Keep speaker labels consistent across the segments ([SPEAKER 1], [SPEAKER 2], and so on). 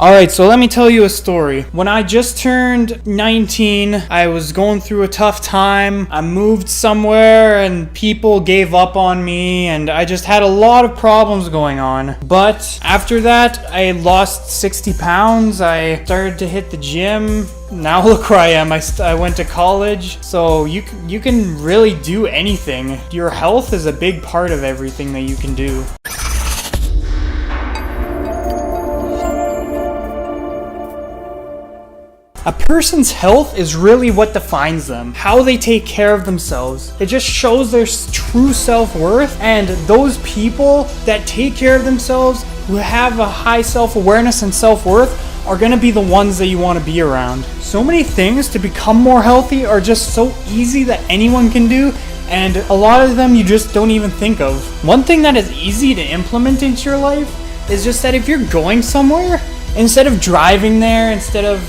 [SPEAKER 1] Alright, so let me tell you a story. When I just turned 19, I was going through a tough time. I moved somewhere and people gave up on me and I just had a lot of problems going on. But after that, I lost 60 pounds. I started to hit the gym. Now look where I am. I went to college. So you can really do anything. Your health is a big part of everything that you can do. A person's health is really what defines them, how they take care of themselves. It just shows their true self-worth, and those people that take care of themselves, who have a high self-awareness and self-worth, are going to be the ones that you want to be around. So many things to become more healthy are just so easy that anyone can do, and a lot of them you just don't even think of. One thing that is easy to implement into your life is just that if you're going somewhere, instead of driving there, instead of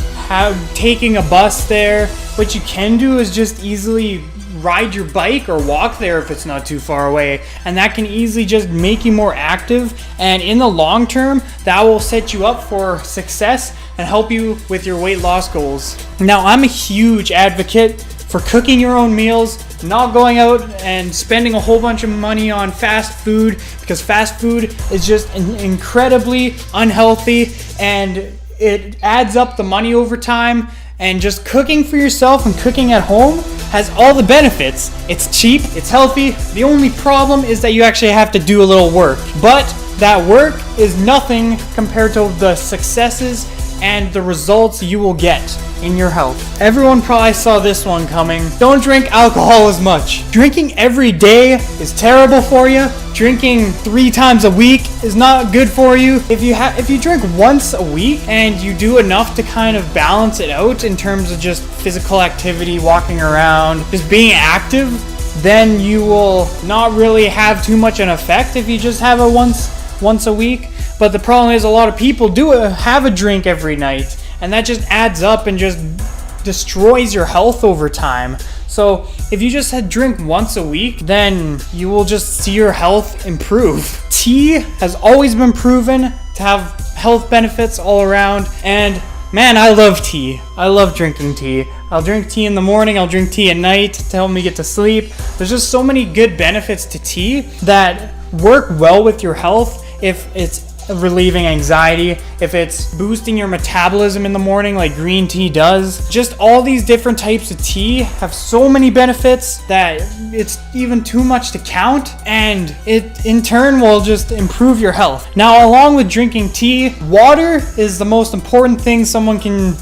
[SPEAKER 1] taking a bus there, what you can do is just easily ride your bike or walk there if it's not too far away, and that can easily just make you more active, and in the long term that will set you up for success and help you with your weight loss goals. Now, I'm a huge advocate for cooking your own meals, not going out and spending a whole bunch of money on fast food, because fast food is just incredibly unhealthy and it adds up the money over time. And just cooking for yourself and cooking at home has all the benefits. It's cheap, it's healthy. The only problem is that you actually have to do a little work. But that work is nothing compared to the successes and the results you will get in your health. Everyone probably saw this one coming. Don't drink alcohol as much. Drinking every day is terrible for you. Drinking 3 times a week is not good for you. If you drink once a week and you do enough to kind of balance it out in terms of just physical activity, walking around, just being active, then you will not really have too much an effect if you just have it once a week. But the problem is a lot of people have a drink every night, and that just adds up and just destroys your health over time. So if you just drink once a week, then you will just see your health improve. Tea has always been proven to have health benefits all around, and man, I love tea. I love drinking tea. I'll drink tea in the morning, I'll drink tea at night to help me get to sleep. There's just so many good benefits to tea that work well with your health. If it's relieving anxiety, if it's boosting your metabolism in the morning like green tea does. Just all these different types of tea have so many benefits that it's even too much to count, and it in turn will just improve your health. Now, along with drinking tea, water is the most important thing someone can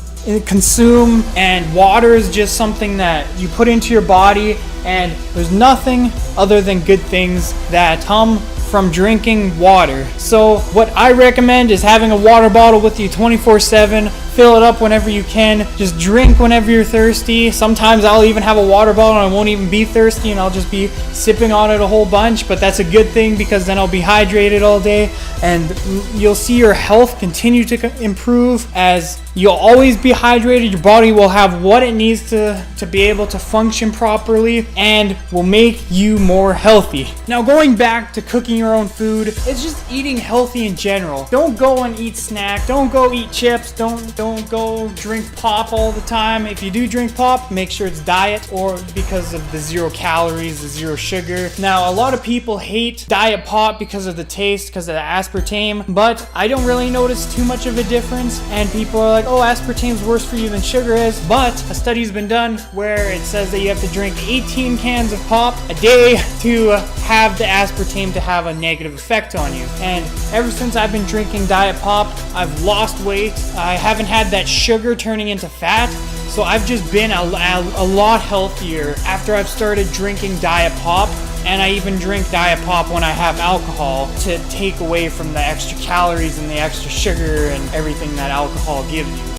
[SPEAKER 1] consume, and water is just something that you put into your body, and there's nothing other than good things that come from drinking water. So what I recommend is having a water bottle with you 24/7. Fill it up whenever you can. Just drink whenever you're thirsty. Sometimes I'll even have a water bottle and I won't even be thirsty, and I'll just be sipping on it a whole bunch. But that's a good thing, because then I'll be hydrated all day, and you'll see your health continue to improve as you'll always be hydrated. Your body will have what it needs to be able to function properly, and will make you more healthy. Now, going back to cooking your own food, it's just eating healthy in general. Don't go and eat snack. Don't go eat chips. Don't go drink pop all the time. If you do drink pop, make sure it's diet, or because of the 0 calories, the 0 sugar. Now, a lot of people hate diet pop because of the taste, because of the aspartame, but I don't really notice too much of a difference, and people are like, oh, aspartame's worse for you than sugar is. But a study's been done where it says that you have to drink 18 cans of pop a day to have the aspartame to have a negative effect on you. And ever since I've been drinking diet pop, I've lost weight. I haven't had that sugar turning into fat, so I've just been a lot healthier after I've started drinking diet pop. And I even drink diet pop when I have alcohol to take away from the extra calories and the extra sugar and everything that alcohol gives you.